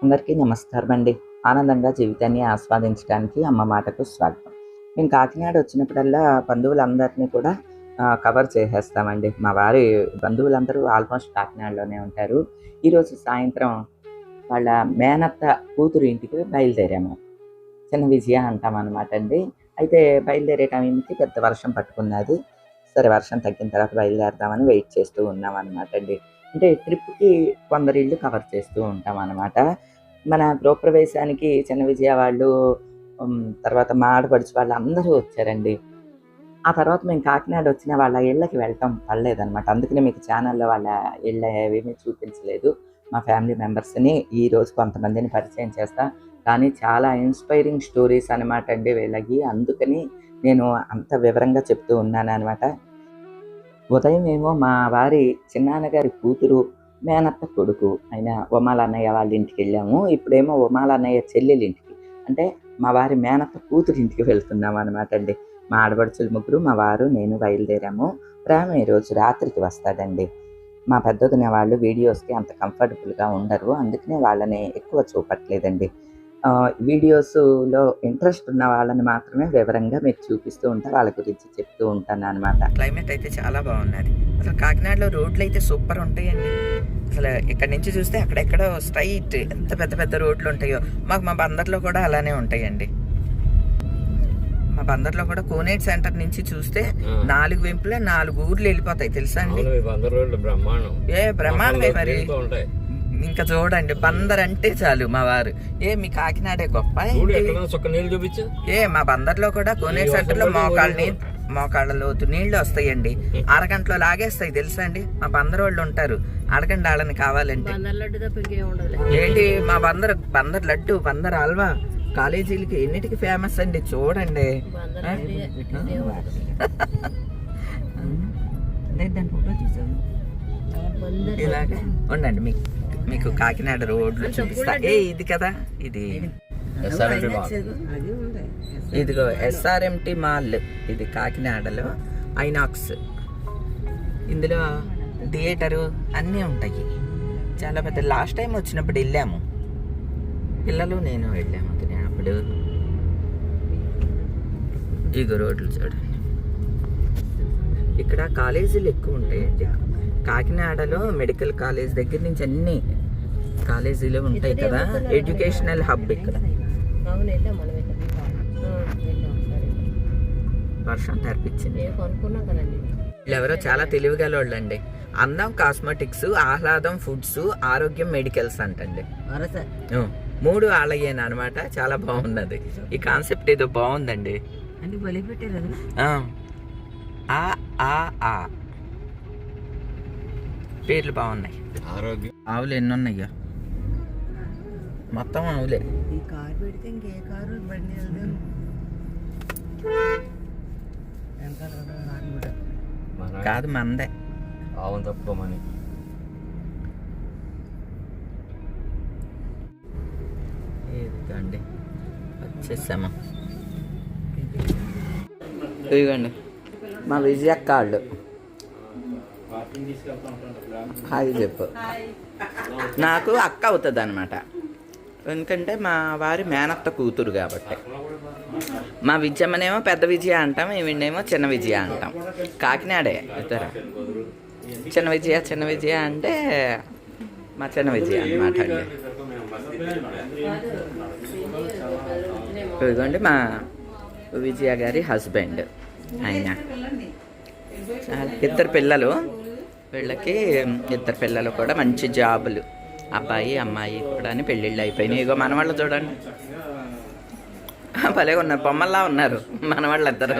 అందరికీ నమస్కారం అండి. ఆనందంగా జీవితాన్ని ఆస్వాదించడానికి అమ్మ మాటకు స్వాగతం. మేము కాకినాడ వచ్చినప్పుడల్లా బంధువులందరినీ కూడా కవర్ చేసేస్తామండి. మా వారి బంధువులందరూ ఆల్మోస్ట్ కాకినాడలోనే ఉంటారు. ఈరోజు సాయంత్రం వాళ్ళ మేనత్త కూతురు ఇంటికి బయలుదేరాము. చిన్న విజయ అంటామనమాట అండి. అయితే బయలుదేరే టైంకి పెద్ద వర్షం పట్టుకున్నది. సరే వర్షం తగ్గిన తర్వాత బయలుదేరదామని వెయిట్ చేస్తూ ఉన్నామనమాట అండి. అంటే ట్రిప్‌కి కొందరి ఇల్లు కవర్ చేస్తూ ఉంటామనమాట. మన గృహప్రవేశానికి చిన్న విజయ వాళ్ళు, తర్వాత మా ఆడపడుచు వాళ్ళందరూ వచ్చారండి. ఆ తర్వాత మేము కాకినాడ వచ్చిన వాళ్ళ ఇళ్ళకి వెళ్ళటం పడలేదనమాట. అందుకనే మీకు ఛానల్‌లో వాళ్ళ ఇళ్ళ ఏమీ చూపించలేదు. మా ఫ్యామిలీ మెంబర్స్‌ని ఈరోజు కొంతమందిని పరిచయం చేస్తా. కానీ చాలా ఇన్‌స్పైరింగ్ స్టోరీస్ అనమాట అండి వీళ్ళకి. అందుకని నేను అంత వివరంగా చెప్తూ ఉన్నాననమాట. ఉదయం ఏమో మా వారి చిన్నాన్నగారి కూతురు, మేనత్త కొడుకు అయిన ఉమాల అన్నయ్య వాళ్ళ ఇంటికెళ్ళాము. ఇప్పుడేమో ఉమాల అన్నయ్య చెల్లెలింటికి, అంటే మా వారి మేనత్త కూతురింటికి వెళ్తున్నామనమాట అండి. మా ఆడపడుచులు ముగ్గురు, మా వారు, నేను బయలుదేరాము. ప్రేమ ఈరోజు రాత్రికి వస్తాడండి. మా పెద్దొదిన వాళ్ళు వీడియోస్‌కి అంత కంఫర్టబుల్‌గా ఉండరు. అందుకనే వాళ్ళని ఎక్కువ చూపట్లేదండి. వీడియోస్‌లో ఇంట్రెస్ట్ ఉన్న వాళ్ళని మాత్రమే వివరంగా మీకు చూపిస్తూ ఉంటా. వాళ్ళ గురించి చెప్తూ ఉంటాననమాట. క్లైమేట్ అయితే చాలా బాగున్నది. అసలు కాకినాడలో రోడ్లయితే సూపర్ ఉంటాయండి. అసలు ఇక్కడి నుంచి చూస్తే అక్కడెక్కడో స్ట్రైట్ ఎంత పెద్ద పెద్ద రోడ్లు ఉంటాయో, మా బందర్లో కూడా అలానే ఉంటాయండి. మా బందర్లో కూడా కోనేట్ సెంటర్ నుంచి చూస్తే 4 వైపులా 4 ఊర్లు వెళ్ళిపోతాయి తెలుసా అండి. బ్రహ్మాండమే మరి. ఇంకా చూడండి, బందర్ అంటే చాలు మా వారు. మీ కాకినాడే గొప్ప. మా బందర్లో కూడా కోనేట్ సెంటర్ లో మోకాళ్ళ లోతు నీళ్లు వస్తాయండి. అరగంటలో లాగేస్తాయి తెలుసా అండి. మా బందర్ వాళ్ళు ఉంటారు, అడగండి వాళ్ళని కావాలంటే. ఏంటి మా బందర్ లడ్డు, బందర్ హల్వా కాలేజీలకి ఎన్నిటికి ఫేమస్ అండి. చూడండి ఇలాగే ఉండండి, మీకు కాకినాడ రోడ్లు చూపిస్తా. ఇది కదా, ఇదిగో SRMT మాల్. ఇది కాకినాడలో ఐనాక్స్. ఇందులో థియేటరు అన్నీ ఉంటాయి. చాలా పెద్ద. లాస్ట్ టైం వచ్చినప్పుడు వెళ్ళాము, పిల్లలు నేను వెళ్ళాము. అప్పుడు ఇగో రోడ్లు చూడండి. ఇక్కడ కాలేజీలు ఎక్కువ ఉంటాయండి. కాకినాడలో మెడికల్ కాలేజ్ దగ్గర నుంచి అన్ని కాలేజీలు ఉంటాయి కదా. ఎడ్యుకేషనల్ హబ్ ఇక్కడ. వర్షం తెరిపించింది. వీళ్ళెవరో చాలా తెలివిగల వాళ్ళండి. అందం కాస్మెటిక్స్, ఆహ్లాదం ఫుడ్స్, ఆరోగ్యం మెడికల్స్ అంటండి. 3 ఆలయ్యాను అనమాట. చాలా బాగున్నది ఈ కాన్సెప్ట్. ఏదో బాగుందండి. పేర్లు బాగున్నాయి. ఆవులు ఎన్ని ఉన్నాయో, మొత్తం ఆవులే. కాదు మందే. ఆవును తప్పుకోమని ఇదిగోండి వచ్చేసాము. ఇదిగోండి మా విజయక్క వాళ్ళు. హాయ్ చెప్పు. నాకు అక్క అవుతుంది అనమాట, ఎందుకంటే మా వారి మేనత్త కూతురు కాబట్టి. మా విజయమ్మనేమో పెద్ద విజయ అంటాం, ఈవిడేమో చిన్న విజయ అంటాం. కాకినాడే ఇద్దరు. చిన్న విజయ అంటే మా చిన్న విజయ అనమాట అండి. ఇదిగోండి మా విజయ గారి హస్బెండ్. ఆయన ఇద్దరు పిల్లలు. వీళ్ళకి 2 పిల్లలు కూడా మంచి జాబులు. అబ్బాయి అమ్మాయి కూడా పెళ్ళిళ్ళు అయిపోయినాయి. ఇగో మనవాళ్ళు చూడండి, భలే ఉన్నారు, బొమ్మల్లా ఉన్నారు మనవాళ్ళు ఇద్దరు.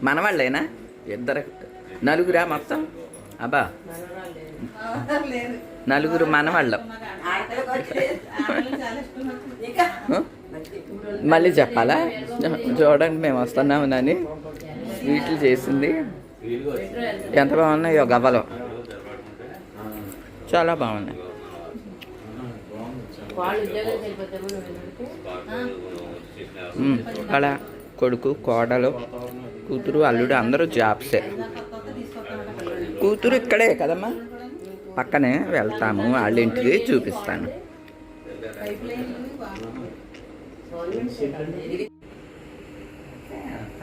మనవాళ్ళేనా? 2 నలుగురా మొత్తం? అబ్బా, 4 మనవాళ్ళం. మళ్ళీ చెప్పాలా? చూడండి మేము వస్తున్నామని స్వీట్లు చేసింది. ఎంత బాగున్నాయో గవ్వలు, చాలా బాగున్నాయి. అలా కొడుకు, కోడలు, కూతురు, అల్లుడు అందరూ జాబ్సే. కూతురు ఇక్కడే కదమ్మా, పక్కనే వెళ్తాము, వాళ్ళ ఇంటికి చూపిస్తాను.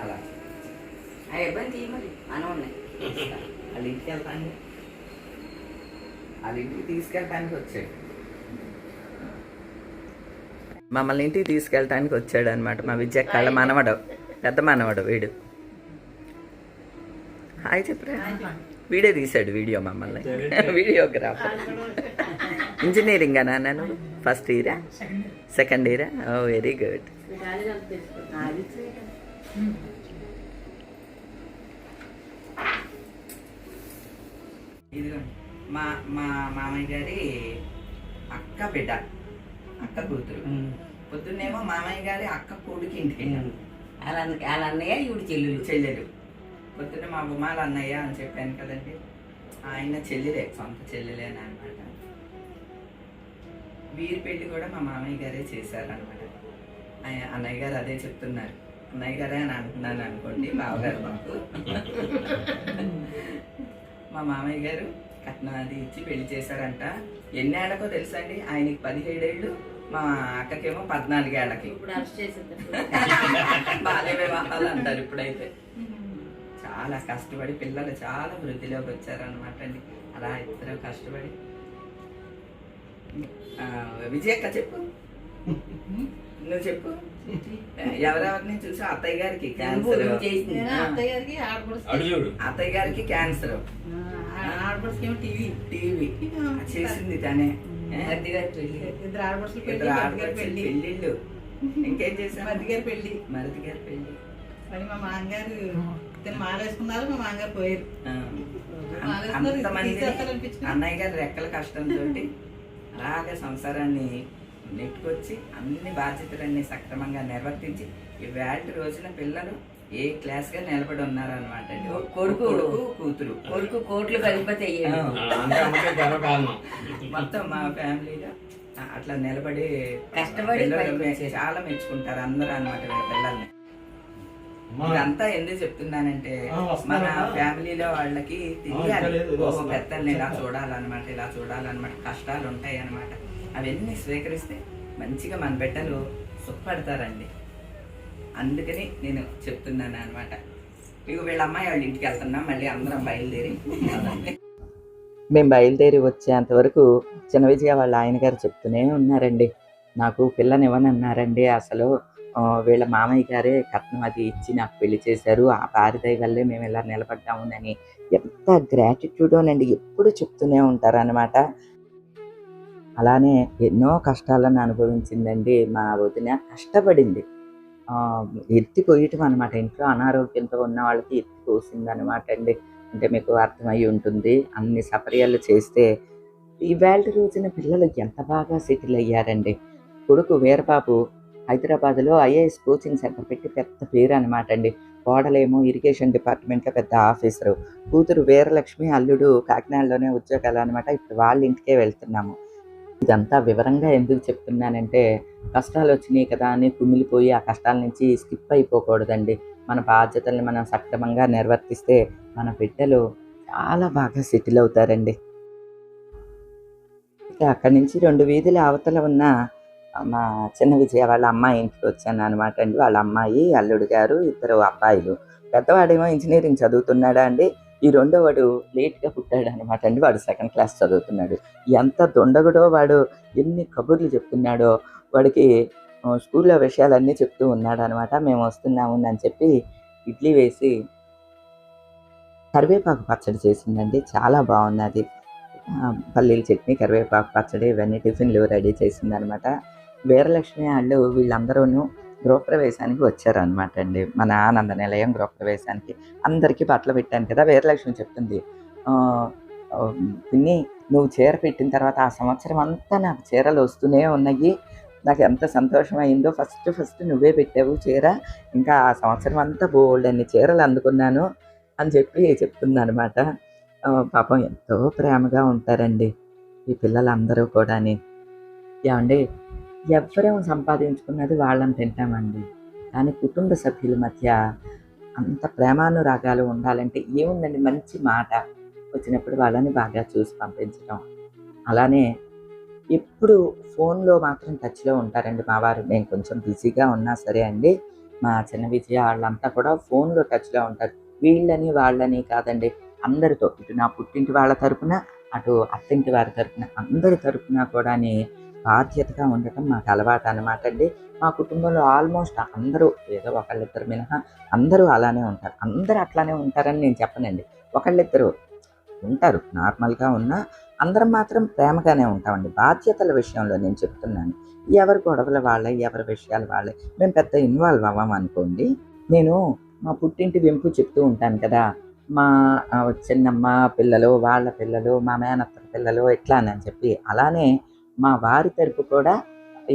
అలా వాళ్ళ ఇంటికి వెళ్తాను, వాళ్ళ ఇంటికి తీసుకెళ్ళటానికి వచ్చాడు, మమ్మల్ని ఇంటికి తీసుకెళ్ళటానికి వచ్చాడు అనమాట. మా విద్య కళ్ళ మనవడు, పెద్ద మనవడు వీడు. హాయ్ చెప్పరా. వీడియో తీశాడు, వీడియో మమ్మల్ని, వీడియోగ్రాఫర్. ఇంజనీరింగా నాన్న? ఫస్ట్ ఇయరా సెకండ్ ఇయరా? ఓ వెరీ గుడ్. ఇదిగోండి మా మా మామయ్య గారి అక్క బిడ్డ, అక్క కూతురు. పొద్దున్నేమో మామయ్య గారి అక్క కొడుకు ఇంటికి వెళ్ళాము. వాళ్ళ అన్నయ్య ఈవిడ చెల్లెలు. పొద్దున్న మా బొమ్మాల అన్నయ్య అని చెప్పాను కదండి, ఆయన చెల్లెలే, సొంత చెల్లెలేనా అనమాట. వీరి పెళ్లి కూడా మా మామయ్య గారే చేశారనమాట. అన్నయ్య గారు అదే చెప్తున్నారు, అన్నయ్య గారే అని అంటున్నాను అనుకోండి, బావగారు మాకు. మా మామయ్య గారు కట్నం అది ఇచ్చి పెళ్లి చేశారంట. ఎన్ని ఏళ్ళకో తెలుసా అండి? ఆయనకి 17 ఏళ్ళు, మా అక్కకేమో 14 ఏళ్ళకి. బాల్య వివాహాలు అంటారు ఇప్పుడైతే. చాలా కష్టపడి పిల్లలు చాలా వృద్ధిలోకి వచ్చారనమాట అండి. అలా ఇద్దరు కష్టపడి. విజయక్క చెప్పు, నువ్వు చెప్పు. ఎవరెవరిని చూసా? అత్తయ్య గారికి క్యాన్సర్, అత్తయ్య గారికి క్యాన్సర్, టీవీ చేసింది తనే. పెళ్ళిళ్ళు ఇంకేం చేసా? మరిది గారి పెళ్లి. మా మామగారు మాలేసుకున్నారు, మా మామగారు పోయారు. అంతమంది అన్నయ్య గారు రెక్కల కష్టంతో అలాగే సంసారాన్ని నెట్టుకొచ్చి అన్ని బాధ్యతలన్నీ సక్రమంగా నిర్వర్తించి ఇవాళ రోజున పిల్లలు ఏ క్లాస్ గా నిలబడి ఉన్నారు అనమాట అండి. కొడుకు కూతురు, కొడుకు కోట్లు కలిపి మొత్తం మా ఫ్యామిలీలో అట్లా నిలబడి కష్టపడి చాలా మెచ్చుకుంటారు అందరూ అనమాట వీళ్ళ పిల్లల్ని. ఇదంతా ఎందుకు చెప్తున్నానంటే మన ఫ్యామిలీలో వాళ్ళకి తెలియాలి, పెద్దల్ని ఇలా చూడాలన్నమాట, ఇలా చూడాలన్నమాట. కష్టాలు ఉంటాయి అన్నమాట, అవన్నీ స్వీకరిస్తే మంచిగా మన బిడ్డలు సుఖపడతారండి. అందుకని నేను చెప్తున్నాను అనమాట. ఇక వీళ్ళ అమ్మాయి వాళ్ళ ఇంటికి వెళ్తున్నాం, మళ్ళీ అందరం బయలుదేరి. మేము బయలుదేరి వచ్చేంత వరకు చిన్న విజయ వాళ్ళ ఆయన గారు చెప్తూనే ఉన్నారండి, నాకు పిల్లనివ్వని అన్నారండి. అసలు వీళ్ళ మామయ్య గారే కట్నం అది ఇచ్చి నాకు పెళ్లి చేశారు, ఆ పారిదయ వల్లే మేము ఇలా నిలబడ్డాము అని ఎంత గ్రాటిట్యూడోనండి ఎప్పుడు చెప్తూనే ఉంటారనమాట. అలానే ఎన్నో కష్టాలను అనుభవించిందండి మా వదిన. కష్టపడింది, ఎత్తిపోయటం అనమాట. ఇంట్లో అనారోగ్యంతో ఉన్న వాళ్ళకి ఎత్తిపోసింది అనమాట అండి. అంటే మీకు అర్థమై ఉంటుంది. అన్ని సపర్యాలు చేస్తే ఈవేళ రోజున పిల్లలు ఎంత బాగా సెటిల్ అయ్యారండి. కొడుకు వీరబాబు హైదరాబాద్లో ఐఏఎస్ కోచింగ్ సెంటర్ పెట్టి పెద్ద పేరు అనమాట అండి. కోడలేమో ఇరిగేషన్ డిపార్ట్మెంట్లో పెద్ద ఆఫీసరు, కూతురు వీరలక్ష్మి, అల్లుడు కాకినాడలోనే ఉద్యోగాలు అనమాట. ఇప్పుడు వాళ్ళ ఇంటికే వెళ్తున్నాము. ఇదంతా వివరంగా ఎందుకు చెప్తున్నానంటే, కష్టాలు వచ్చినాయి కదా అని కుమిలిపోయి ఆ కష్టాల నుంచి స్కిప్ అయిపోకూడదండి. మన బాధ్యతల్ని మనం సక్రమంగా నిర్వర్తిస్తే మన బిడ్డలు చాలా బాగా సెటిల్ అవుతారండి. ఇక అక్కడి నుంచి 2 వీధుల అవతల ఉన్న మా చిన్న విజయ వాళ్ళ అమ్మాయి ఇంటికి వచ్చాను అనమాట అండి. వాళ్ళ అమ్మాయి, అల్లుడు గారు, 2 అబ్బాయిలు. పెద్దవాడేమో ఇంజనీరింగ్ చదువుతున్నాడా అండి, ఈ రెండోవాడు లేట్గా పుట్టాడు అనమాట అండి. వాడు 2nd క్లాస్ చదువుతున్నాడు. ఎంత దొండగుడో వాడు, ఎన్ని కబుర్లు చెప్తున్నాడో. వాడికి స్కూల్లో విషయాలన్నీ చెప్తూ ఉన్నాడు అనమాట. మేము వస్తున్నాము అని చెప్పి ఇడ్లీ వేసి కరివేపాకు పచ్చడి చేసిందండి, చాలా బాగున్నది. పల్లీల చట్నీ, కరివేపాకు పచ్చడి, ఇవన్నీ టిఫిన్లు రెడీ చేసిందనమాట. వీరలక్ష్మి వాళ్ళు వీళ్ళందరూ గృహప్రవేశానికి వచ్చారనమాట అండి. మన ఆనంద నిలయం గృహప్రవేశానికి అందరికీ బట్టలు పెట్టాను కదా. వీరలక్ష్మి చెప్తుంది, పిన్ని నువ్వు చీర పెట్టిన తర్వాత ఆ సంవత్సరం అంతా నాకు చీరలు వస్తూనే ఉన్నాయి, నాకు ఎంత సంతోషమైందో. ఫస్ట్ నువ్వే పెట్టావు చీర, ఇంకా ఆ సంవత్సరం అంతా బోల్డ్ అన్ని చీరలు అందుకున్నాను అని చెప్పి చెప్తుంది అనమాట. పాపం ఎంతో ప్రేమగా ఉంటారండి ఈ పిల్లలందరూ కూడా. ఏమండి, ఎవ్వరం సంపాదించుకున్నది వాళ్ళని తింటామండి, కానీ కుటుంబ సభ్యుల మధ్య అంత ప్రేమానురాగాలు ఉండాలంటే ఏముందండి, మంచి మాట, వచ్చినప్పుడు వాళ్ళని బాగా చూసి పంపించడం. అలానే ఎప్పుడు ఫోన్‌లో మాత్రం టచ్‌లో ఉంటారండి మా వారు. నేను కొంచెం బిజీగా ఉన్నా సరే అండి, మా చిన్న విజయ ఆళ్ళంతా కూడా ఫోన్‌లో టచ్‌లో ఉంటారు. వీళ్ళని, వాళ్ళని కాదండి. అందరితో ఇటు నా పుట్టింటి వాళ్ళ తరపున, అటు అత్తింటి వారి తరపున, అందరి తరపున కూడాని బాధ్యతగా ఉండటం మాకు అలవాటనమాట అండి. మా కుటుంబంలో ఆల్మోస్ట్ అందరూ ఏదో ఒకళ్ళిద్దరు మినహా అందరూ అలానే ఉంటారు. అందరూ అట్లానే ఉంటారని నేను చెప్పనండి. ఒకళ్ళిద్దరు ఉంటారు. నార్మల్‌గా ఉన్నా అందరం మాత్రం ప్రేమగానే ఉంటామండి. బాధ్యతల విషయంలో నేను చెప్తున్నాను. ఎవరి గొడవలు వాళ్ళయి, ఎవరి విషయాలు వాళ్ళయి. మేము పెద్ద ఇన్వాల్వ్ అవ్వమనుకోండి. నేను మా పుట్టింటి వెంపు చెప్తూ ఉంటాను కదా! మా చిన్నమ్మ పిల్లలు, వాళ్ళ పిల్లలు, మా మేనత్తల పిల్లలు ఇట్లా అని చెప్పి. అలానే మా వారి తరపు కూడా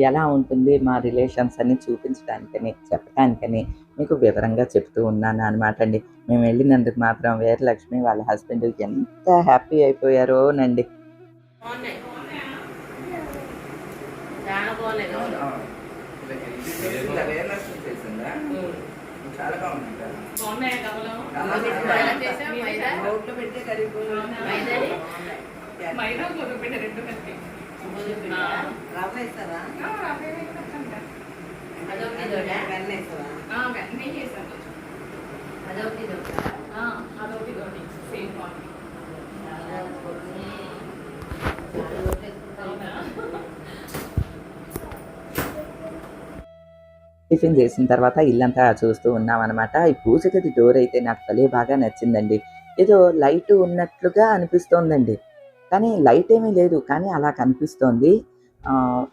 ఎలా ఉంటుంది మా రిలేషన్స్ అని చూపించడానికని, చెప్పటానికని మీకు వివరంగా చెప్తూ ఉన్నాననమాట అండి. మేము వెళ్ళినందుకు మాత్రం వీరలక్ష్మి వాళ్ళ హస్బెండ్ ఎంత హ్యాపీ అయిపోయారోనండి. బాగున్నాయి. చాలా బాగున్నాయి కదా. చాలా బాగుంది. బాగున్నాయి కమలం. రోడ్లో పెట్టే మైదా గోధుమ పిండి రెండు కలిపి రవ్వ వేస్తారా? అదొకటి వెన్న వేస్తావా? వెన్న చేసాను. అదొకటి అదొకటి సేమ్ క్వాంటిటీ. టిఫిన్ చేసిన తర్వాత ఇల్లంతా చూస్తూ ఉన్నామనమాట. ఈ పూజ గది డోర్ అయితే నాకు భలే బాగా నచ్చిందండి. ఏదో లైట్ ఉన్నట్లుగా అనిపిస్తోందండి. కానీ లైట్ ఏమీ లేదు. కానీ అలా కనిపిస్తోంది.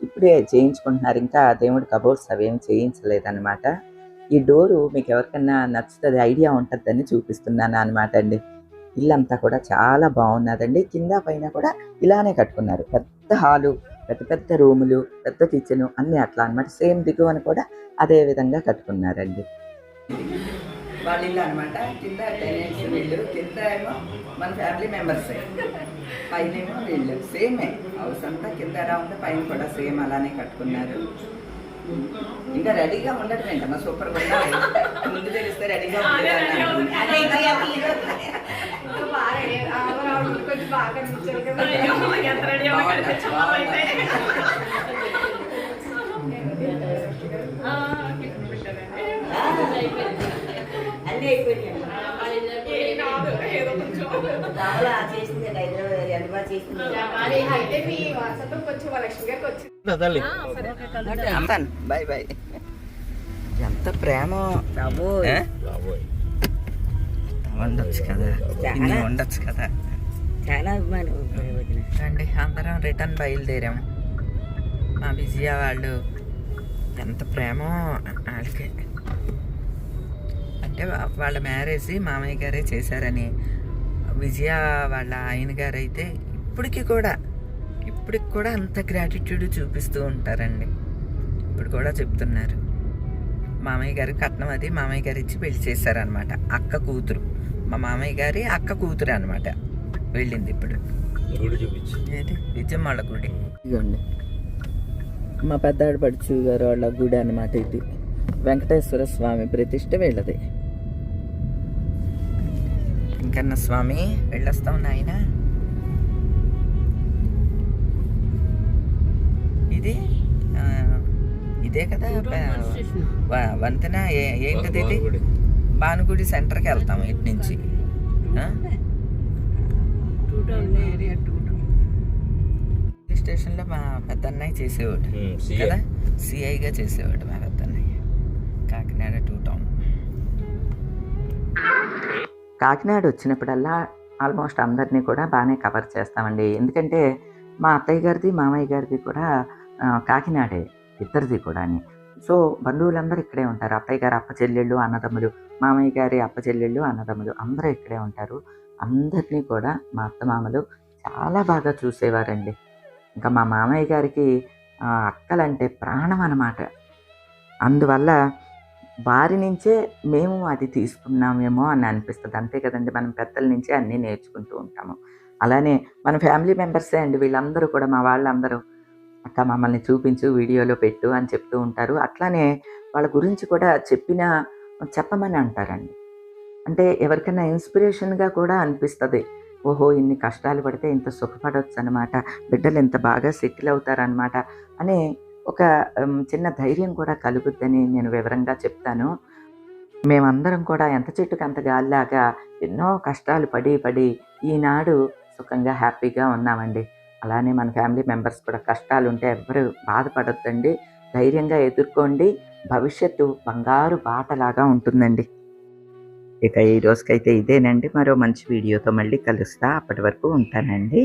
ఇప్పుడే చేయించుకుంటున్నారు. ఇంకా దేవుడి కబోర్డ్స్ అవేమి చేయించలేదనమాట. ఈ డోరు మీకు ఎవరికన్నా నచ్చుతది, ఐడియా ఉంటదని చూపిస్తున్నాను అనమాట అండి. ఇల్లంతా కూడా చాలా బాగున్నదండి. కింద పైన కూడా ఇలానే కట్టుకున్నారు. పెద్ద హాలు, పెద్ద పెద్ద రూములు, పెద్ద కిచెను అన్నీ అట్లా అనమాట. సేమ్ దిగువన కూడా అదే విధంగా కట్టుకున్నారండి. వాళ్ళ ఇల్లు అనమాట. కింద టెనెంట్స్ వీళ్ళు, కింద ఏమో మన ఫ్యామిలీ మెంబర్సే, పైనేమో వీళ్ళు. సేమే హౌస్ అంతా కింద ఎలా ఉందో పైన కూడా సేమ్ అలానే కట్టుకున్నారు. ఇంకా రెడీగా ఉండటం ఏంటమ్మా, సూపర్గా ఉండాలి. ముందు తెలిస్తే రెడీగా అన్నీ అయిపోయినాయి. చేసింది హైదరాబాద్ ఎంత బాగా చేసింది. అయితే మీ వాట్సాప్ కొంచెం లక్ష్మి గారికి వచ్చింది. Bye bye. ఎంత ప్రేమ ఉండొచ్చు కదా, ఇన్ని ఉండొచ్చు కదా. చాలా అభిమానం అండి. అందరం రిటర్న్ బయలుదేరాము. మా విజయ వాళ్ళు ఎంత ప్రేమో వాళ్ళకి. అంటే వాళ్ళ మ్యారేజ్ మామయ్య గారే చేశారని విజయ వాళ్ళ ఆయన గారు అయితే ఇప్పటికి కూడా అంత గ్రాటిట్యూడ్ చూపిస్తూ ఉంటారండి. ఇప్పుడు కూడా చెప్తున్నారు. మామయ్య గారి కట్నం అది మామయ్య గారు ఇచ్చి పెళ్లి చేశారనమాట. అక్క కూతురు, మా మామయ్య గారి అక్క కూతురు అనమాట వెళ్ళింది ఇప్పుడు. ఏంటి విజయమ్మాళ్ళ గుడి. ఇదిగోండి మా పెద్దాడు పడుచు గారు వాళ్ళ గుడి అనమాట. ఇది వెంకటేశ్వర స్వామి ప్రతిష్ట వీళ్ళది. వెంకన్న స్వామి వెళ్ళొస్తాం నాయన. ఇది ఇదే కదా వంతెన. ఏంటిది ఇది? భానుగుడి సెంటర్కి వెళ్తాము ఇటు నుంచి. స్టేషన్లో మా పెద్ద అన్నయ్య చేసేవాడు కదా, సిఐగా చేసేవాడు మా పెద్ద అన్నయ్య. కాకినాడ 2 టౌన్. కాకినాడ వచ్చినప్పుడల్లా ఆల్మోస్ట్ అందరినీ కూడా బాగానే కవర్ చేస్తామండి. ఎందుకంటే మా అత్తయ్య గారిది మామయ్య గారిది కూడా కాకినాడే, ఇద్దరిది కూడా. సో బంధువులందరూ ఇక్కడే ఉంటారు. అత్తయ్య గారి అప్పచెల్లెళ్ళు అన్నదమ్ములు, మామయ్య గారి అప్పచెల్లెళ్ళు అన్నదమ్ములు అందరూ ఇక్కడే ఉంటారు. అందరినీ కూడా మా అత్తమామలు చాలా బాగా చూసేవారండి. ఇంకా మా మామయ్య గారికి అక్కలంటే ప్రాణం అన్నమాట. అందువల్ల వారి నుంచే మేము అది తీసుకున్నామేమో అని అనిపిస్తుంది. అంతే కదండి, మనం పెద్దల నుంచే అన్నీ నేర్చుకుంటూ ఉంటాము. అలానే మన ఫ్యామిలీ మెంబర్సే అండి వీళ్ళందరూ కూడా. మా వాళ్ళందరూ అక్క మమ్మల్ని చూపించు, వీడియోలో పెట్టు అని చెప్తూ ఉంటారు. అట్లానే వాళ్ళ గురించి కూడా చెప్పమని అంటారండి. అంటే ఎవరికైనా ఇన్స్పిరేషన్గా కూడా అనిపిస్తుంది. ఓహో! ఇన్ని కష్టాలు పడితే ఇంత సుఖపడొచ్చు అనమాట. బిడ్డలు ఇంత బాగా సెటిల్ అవుతారనమాట అనే ఒక చిన్న ధైర్యం కూడా కలుగుద్దని నేను వివరంగా చెప్తాను. మేమందరం కూడా ఎంత చెట్టుకి అంత గాలిలాగా ఎన్నో కష్టాలు పడి ఈనాడు సుఖంగా హ్యాపీగా ఉన్నామండి. అలానే మన ఫ్యామిలీ మెంబర్స్ కూడా కష్టాలుంటే ఎవ్వరు బాధపడొద్దండి. ధైర్యంగా ఎదుర్కోండి. భవిష్యత్తు బంగారు బాటలాగా ఉంటుందండి. ఇక ఈ రోజుకైతే ఇదేనండి. మరో మంచి వీడియోతో మళ్ళీ కలుస్తా. అప్పటి వరకు ఉంటానండి.